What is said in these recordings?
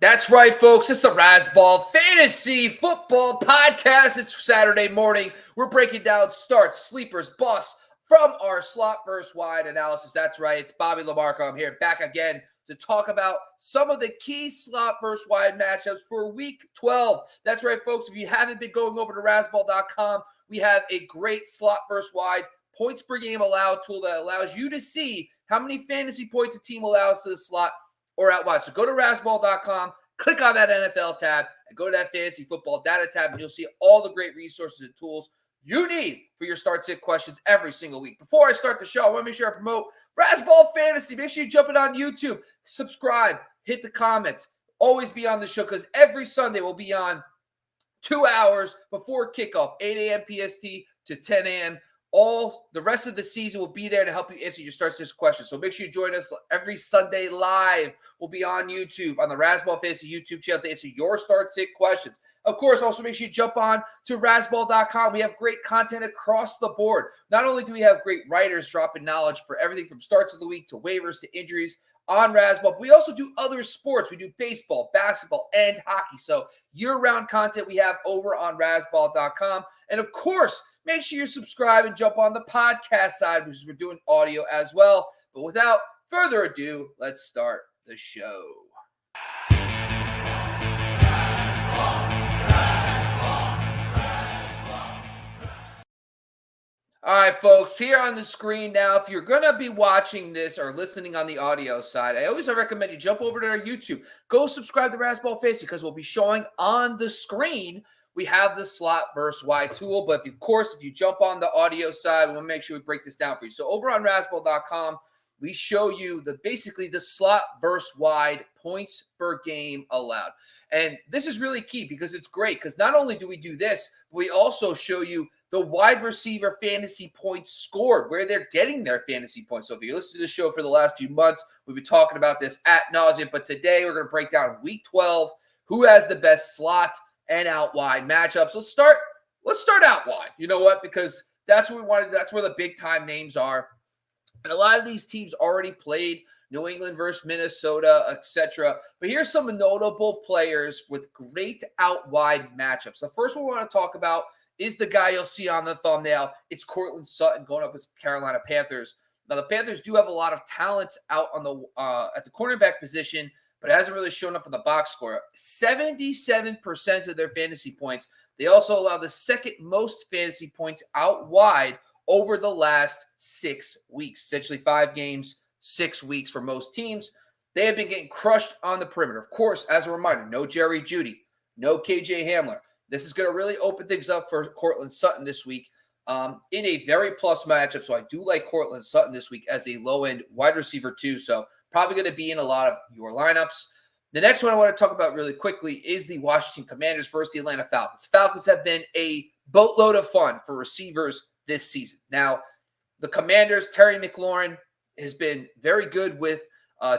That's right, folks. It's the Razzball Fantasy Football Podcast. It's Saturday morning. We're breaking down starts, sleepers, busts from our slot versus wide analysis. That's right. It's Bobby LaMarco. I'm here back again to talk about some of the key slot versus wide matchups for Week 12. That's right, folks. If you haven't been going over to Razzball.com, we have a great slot versus wide points per game allowed tool that allows you to see how many fantasy points a team allows to the slot or out wide. So go to Razzball.com, click on that NFL tab, and go to that fantasy football data tab, and you'll see all the great resources and tools you need for your start-sit questions every single week. Before I start the show, I want to make sure I promote Razzball Fantasy. Make sure you jump it on YouTube, subscribe, hit the comments, always be on the show because every Sunday we'll be on 2 hours before kickoff, 8 a.m. PST to 10 a.m. All the rest of the season will be there to help you answer your start-sit questions. So make sure you join us every Sunday live. We'll be on YouTube, on the Razzball Fantasy YouTube channel to answer your start-sit questions. Of course, also make sure you jump on to Razzball.com. We have great content across the board. Not only do we have great writers dropping knowledge for everything from starts of the week to waivers to injuries on Razzball, but we also do other sports. We do baseball, basketball, and hockey. So year-round content we have over on Razzball.com. And of course, make sure you subscribe and jump on the podcast side because we're doing audio as well. But without further ado, let's start the show. All right, folks, here on the screen now, if you're going to be watching this or listening on the audio side, I always recommend you jump over to our YouTube. Go subscribe to Razzball Fantasy because we'll be showing on the screen we have the slot versus wide tool. But if you jump on the audio side, we'll make sure we break this down for you. So over on Razzball.com, we show you basically the slot versus wide points per game allowed. And this is really key because it's great because not only do we do this, we also show you the wide receiver fantasy points scored, where they're getting their fantasy points. So if you listen to the show for the last few months, we've been talking about this ad nauseum. But today we're going to break down Week 12, who has the best slot and out wide matchups. Let's start out wide. You know what? Because that's what we wanted. That's where the big time names are. And a lot of these teams already played New England versus Minnesota, etc. But here's some notable players with great out wide matchups. The first one we want to talk about is the guy you'll see on the thumbnail. It's Courtland Sutton going up with Carolina Panthers. Now, the Panthers do have a lot of talent out on the at the cornerback position, but it hasn't really shown up in the box score. 77% of their fantasy points. They also allow the second most fantasy points out wide over the last 6 weeks. Essentially 5 games, 6 weeks for most teams. They have been getting crushed on the perimeter. Of course, as a reminder, no Jerry Jeudy, no KJ Hamler. This is going to really open things up for Courtland Sutton this week in a very plus matchup. So I do like Courtland Sutton this week as a low-end wide receiver too. So probably going to be in a lot of your lineups. The next one I want to talk about really quickly is the Washington Commanders versus the Atlanta Falcons. Falcons have been a boatload of fun for receivers this season. Now, the Commanders, Terry McLaurin has been very good with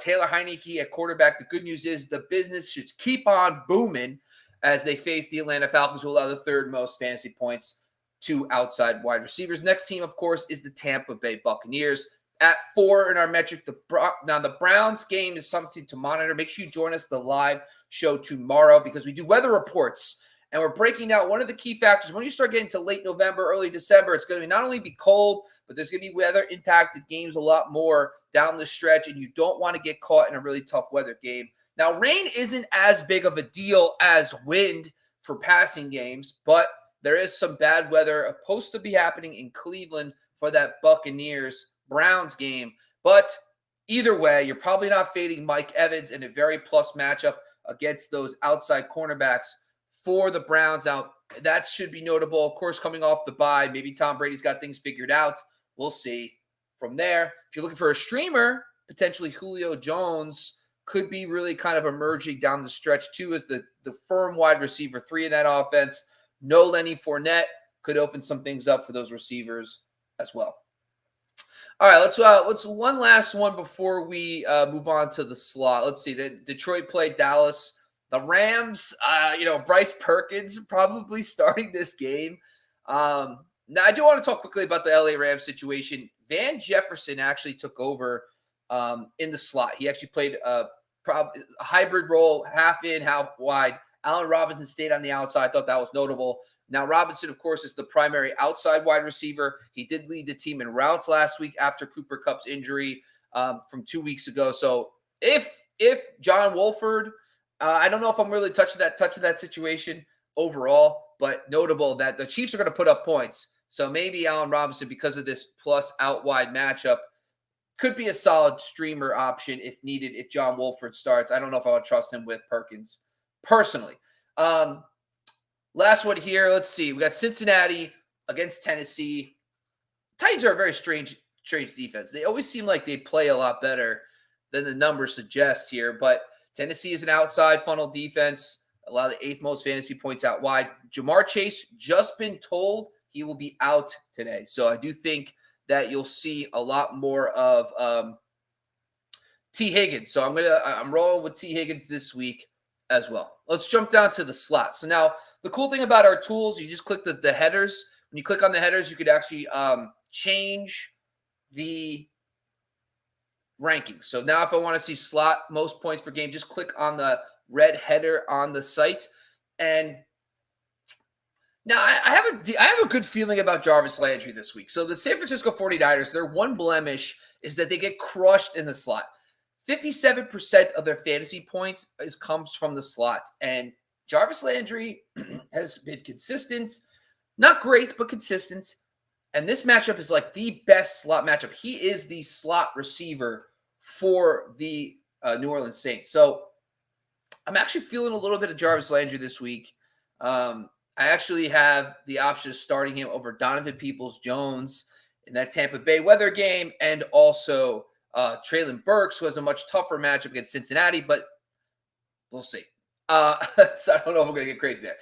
Taylor Heineke at quarterback. The good news is the business should keep on booming as they face the Atlanta Falcons, who allow the third most fantasy points to outside wide receivers. Next team, of course, is the Tampa Bay Buccaneers. At 4 in our metric, now the Browns game is something to monitor. Make sure you join us the live show tomorrow because we do weather reports, and we're breaking down one of the key factors. When you start getting to late November, early December, it's going to not only be cold, but there's going to be weather-impacted games a lot more down the stretch, and you don't want to get caught in a really tough weather game. Now, rain isn't as big of a deal as wind for passing games, but there is some bad weather supposed to be happening in Cleveland for that Buccaneers-Browns game. But either way, you're probably not fading Mike Evans in a very plus matchup against those outside cornerbacks for the Browns. Now, that should be notable. Of course, coming off the bye, maybe Tom Brady's got things figured out. We'll see from there. If you're looking for a streamer, potentially Julio Jones could be really kind of emerging down the stretch too as the firm wide receiver 3 in that offense. No Lenny Fournette could open some things up for those receivers as well. All right, let's one last one before we move on to the slot. Let's see. The Detroit played Dallas. The Rams, Bryce Perkins probably starting this game. Now, I do want to talk quickly about the LA Rams situation. Van Jefferson actually took over in the slot. He actually played probably a hybrid role, half in, half wide. Allen Robinson stayed on the outside. I thought that was notable. Now, Robinson, of course, is the primary outside wide receiver. He did lead the team in routes last week after Cooper Kupp's injury from 2 weeks ago. So if John Wolford, I don't know if I'm really touching that situation overall, but notable that the Chiefs are going to put up points. So maybe Allen Robinson, because of this plus out wide matchup, could be a solid streamer option if needed if John Wolford starts. I don't know if I would trust him with Perkins personally. Last one here. Let's see. We got Cincinnati against Tennessee. Titans are a very strange defense. They always seem like they play a lot better than the numbers suggest here, but Tennessee is an outside funnel defense. Allow the 8th most fantasy points out wide. Jamar Chase just been told he will be out today. So I do think that you'll see a lot more of T. Higgins. So I'm rolling with T. Higgins this week as well. Let's jump down to the slot. So now the cool thing about our tools, you just click the headers. When you click on the headers, you could actually change the ranking. So now if I want to see slot most points per game, just click on the red header on the site. And now I have a good feeling about Jarvis Landry this week. So the San Francisco 49ers, their one blemish is that they get crushed in the slot. 57% of their fantasy points comes from the slot. And Jarvis Landry has been consistent. Not great, but consistent. And this matchup is like the best slot matchup. He is the slot receiver for the New Orleans Saints. So I'm actually feeling a little bit of Jarvis Landry this week. I actually have the option of starting him over Donovan Peoples-Jones in that Tampa Bay weather game, and also Treylon Burks, who has a much tougher matchup against Cincinnati, but we'll see. So I don't know if I'm going to get crazy there.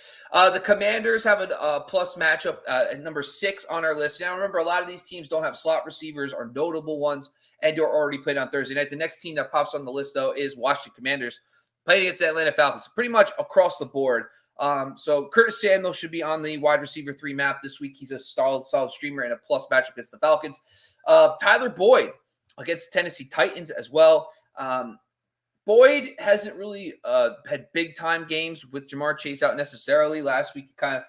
The Commanders have a plus matchup at number 6 on our list. Now, remember, a lot of these teams don't have slot receivers or notable ones, and are already played on Thursday night. The next team that pops on the list, though, is Washington Commanders playing against the Atlanta Falcons. So pretty much across the board. So Curtis Samuel should be on the wide receiver 3 map this week. He's a solid streamer and a plus matchup against the Falcons. Tyler Boyd against Tennessee Titans as well. Boyd hasn't really had big-time games with Jamar Chase out necessarily. Last week, kind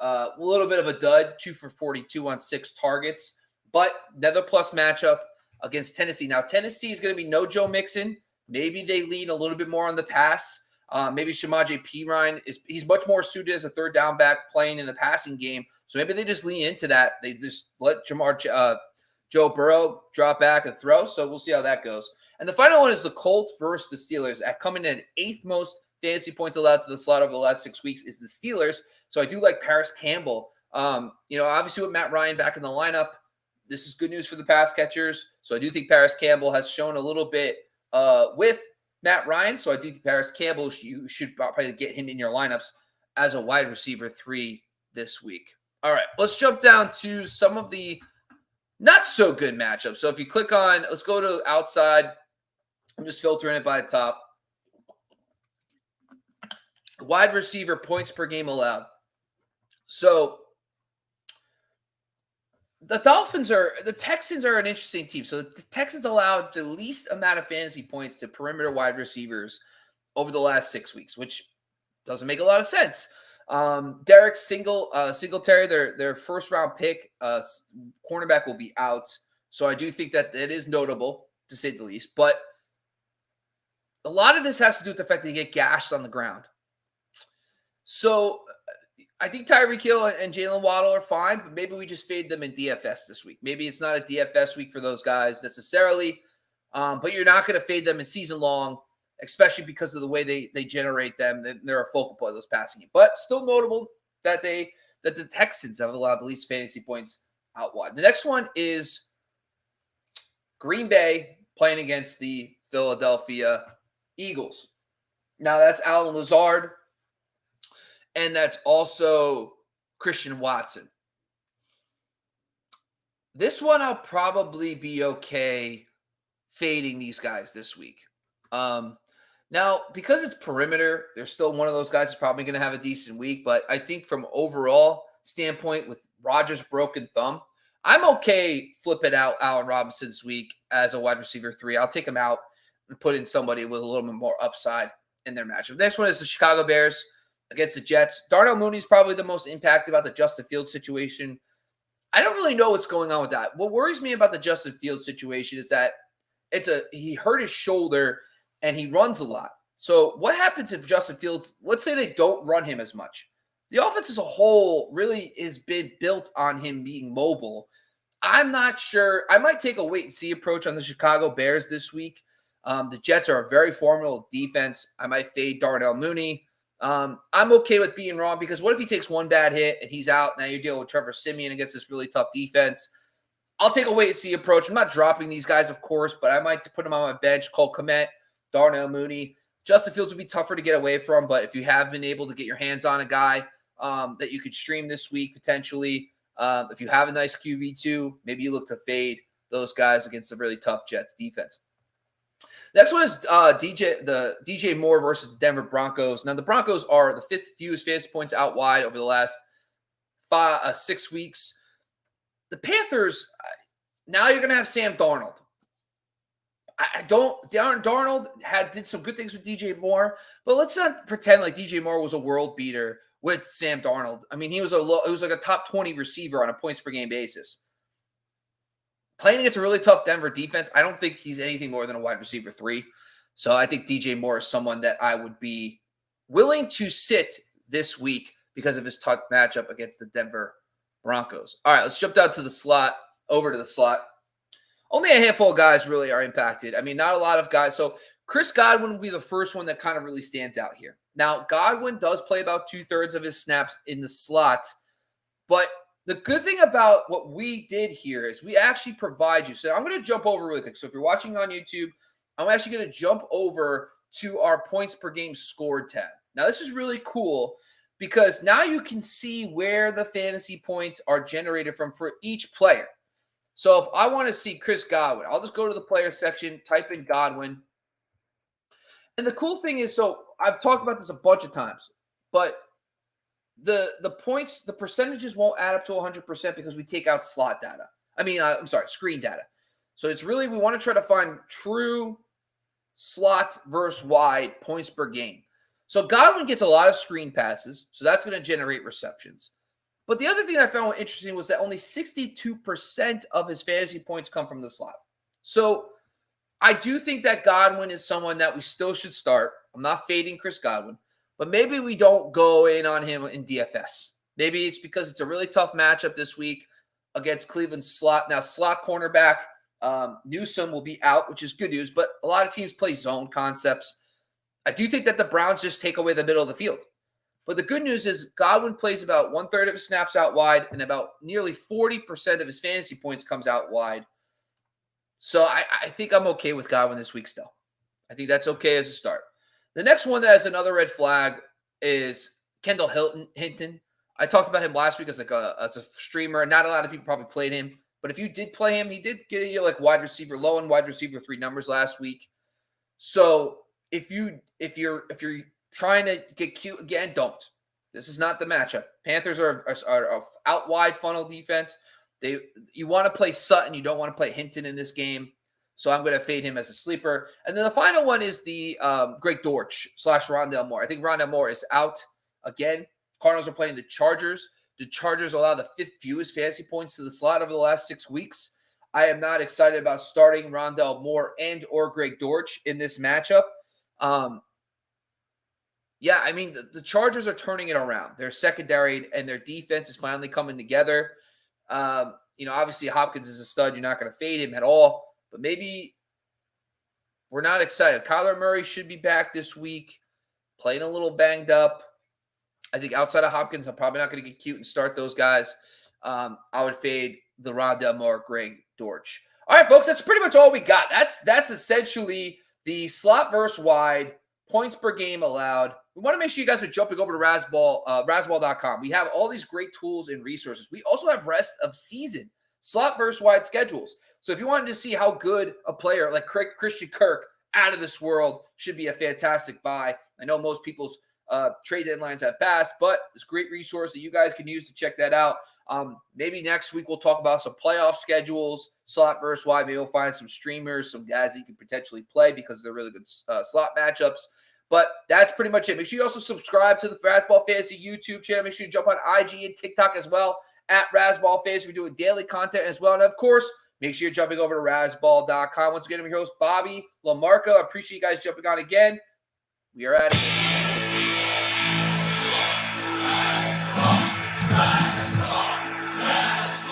of a little bit of a dud, 2 for 42 on 6 targets. But another plus matchup against Tennessee. Now, Tennessee is going to be no Joe Mixon. Maybe they lean a little bit more on the pass. Maybe Shamaje Perine he's much more suited as a third down back playing in the passing game. So maybe they just lean into that. They just let Joe Burrow drop back and throw. So we'll see how that goes. And the final one is the Colts versus the Steelers. Coming in at 8th most fantasy points allowed to the slot over the last 6 weeks is the Steelers. So I do like Paris Campbell. Obviously with Matt Ryan back in the lineup, this is good news for the pass catchers. So I do think Paris Campbell has shown a little bit with Matt Ryan. So I do think Paris Campbell, you should probably get him in your lineups as a wide receiver 3 this week. All right, let's jump down to some of the not so good matchups. So if you click on, let's go to outside. I'm just filtering it by the top. Wide receiver points per game allowed. So the Texans are an interesting team. So the Texans allowed the least amount of fantasy points to perimeter wide receivers over the last 6 weeks, which doesn't make a lot of sense. Derek Singletary, their first round pick, cornerback will be out. So I do think that it is notable, to say the least. But a lot of this has to do with the fact that they get gashed on the ground. So I think Tyreek Hill and Jalen Waddle are fine, but maybe we just fade them in DFS this week. Maybe it's not a DFS week for those guys necessarily, but you're not going to fade them in season long, especially because of the way they generate them. They're a focal point of those passing game. But still notable that the Texans have allowed the least fantasy points out wide. The next one is Green Bay playing against the Philadelphia Eagles. Now that's Allen Lazard, and that's also Christian Watson. This one I'll probably be okay fading these guys this week. Now, because it's perimeter, they're still one of those guys who's probably going to have a decent week. But I think from overall standpoint with Rodgers' broken thumb, I'm okay flipping out Allen Robinson this week as a wide receiver 3. I'll take him out. and put in somebody with a little bit more upside in their matchup. The next one is the Chicago Bears against the Jets. Darnell Mooney is probably the most impacted about the Justin Fields situation. I don't really know what's going on with that. What worries me about the Justin Fields situation is that he hurt his shoulder and he runs a lot. So what happens if Justin Fields, let's say they don't run him as much? The offense as a whole really has been built on him being mobile. I'm not sure. I might take a wait and see approach on the Chicago Bears this week. The Jets are a very formidable defense. I might fade Darnell Mooney. I'm okay with being wrong because what if he takes one bad hit and he's out? Now you're dealing with Trevor Siemian against this really tough defense. I'll take a wait and see approach. I'm not dropping these guys, of course, but I might put them on my bench. Cole Kmet, Darnell Mooney. Justin Fields would be tougher to get away from, but if you have been able to get your hands on a guy that you could stream this week potentially, if you have a nice QB2, maybe you look to fade those guys against a really tough Jets defense. Next one is DJ Moore versus the Denver Broncos. Now, the Broncos are the fifth fewest fantasy points out wide over the last 6 weeks. The Panthers, now you're going to have Sam Darnold. Darnold did some good things with DJ Moore, but let's not pretend like DJ Moore was a world beater with Sam Darnold. I mean, he was like a top 20 receiver on a points per game basis. Playing against a really tough Denver defense, I don't think he's anything more than a wide receiver 3. So I think DJ Moore is someone that I would be willing to sit this week because of his tough matchup against the Denver Broncos. All right, let's jump down to the slot, over to the slot. Only a handful of guys really are impacted. I mean, not a lot of guys. So Chris Godwin will be the first one that kind of really stands out here. Now, Godwin does play about 2/3 of his snaps in the slot, but the good thing about what we did here is we actually provide you. So I'm going to jump over really quick. So if you're watching on YouTube, I'm actually going to jump over to our points per game scored tab. Now, this is really cool because now you can see where the fantasy points are generated from for each player. So if I want to see Chris Godwin, I'll just go to the player section, type in Godwin. And the cool thing is, so I've talked about this a bunch of times, but the points, the percentages won't add up to 100% because we take out slot data. Screen data. So it's really, we want to try to find true slot versus wide points per game. So Godwin gets a lot of screen passes, so that's going to generate receptions. But the other thing I found interesting was that only 62% of his fantasy points come from the slot. So I do think that Godwin is someone that we still should start. I'm not fading Chris Godwin, but maybe we don't go in on him in DFS. Maybe it's because it's a really tough matchup this week against Cleveland's slot. Now, slot cornerback Newsome will be out, which is good news, but a lot of teams play zone concepts. I do think that the Browns just take away the middle of the field. But the good news is Godwin plays about 1/3 of his snaps out wide, and about nearly 40% of his fantasy points comes out wide. So I think I'm okay with Godwin this week still. I think that's okay as a start. The next one that has another red flag is Kendall Hinton. I talked about him last week as a streamer. Not a lot of people probably played him, but if you did play him, he did get you like wide receiver low and wide receiver 3 numbers last week. So if you're trying to get cute again, don't. This is not the matchup. Panthers are a out wide funnel defense. You want to play Sutton. You don't want to play Hinton in this game. So I'm going to fade him as a sleeper. And then the final one is the Greg Dortch / Rondale Moore. I think Rondale Moore is out again. Cardinals are playing the Chargers. The Chargers allow the 5th fewest fantasy points to the slot over the last 6 weeks. I am not excited about starting Rondale Moore and or Greg Dortch in this matchup. Yeah, I mean, the Chargers are turning it around. Their secondary and their defense is finally coming together. Obviously Hopkins is a stud. You're not going to fade him at all. But maybe we're not excited. Kyler Murray should be back this week, playing a little banged up. I think outside of Hopkins, I'm probably not going to get cute and start those guys. I would fade the Rondale Moore, Greg Dortch. All right, folks, that's pretty much all we got. That's essentially the slot versus wide, points per game allowed. We want to make sure you guys are jumping over to Razzball, Razzball.com. We have all these great tools and resources. We also have rest of season, slot versus wide schedules. So if you wanted to see how good a player like Christian Kirk out of this world should be a fantastic buy. I know most people's trade deadlines have passed, but it's a great resource that you guys can use to check that out. Maybe next week we'll talk about some playoff schedules, slot versus wide. Maybe we'll find some streamers, some guys that you can potentially play because they're really good slot matchups. But that's pretty much it. Make sure you also subscribe to the Razzball Fantasy YouTube channel. Make sure you jump on IG and TikTok as well at Razzball Fantasy. We're doing daily content as well. And of course, make sure you're jumping over to Razzball.com. Once again, I'm your host, Bobby LaMarca. I appreciate you guys jumping on again. We are out of here.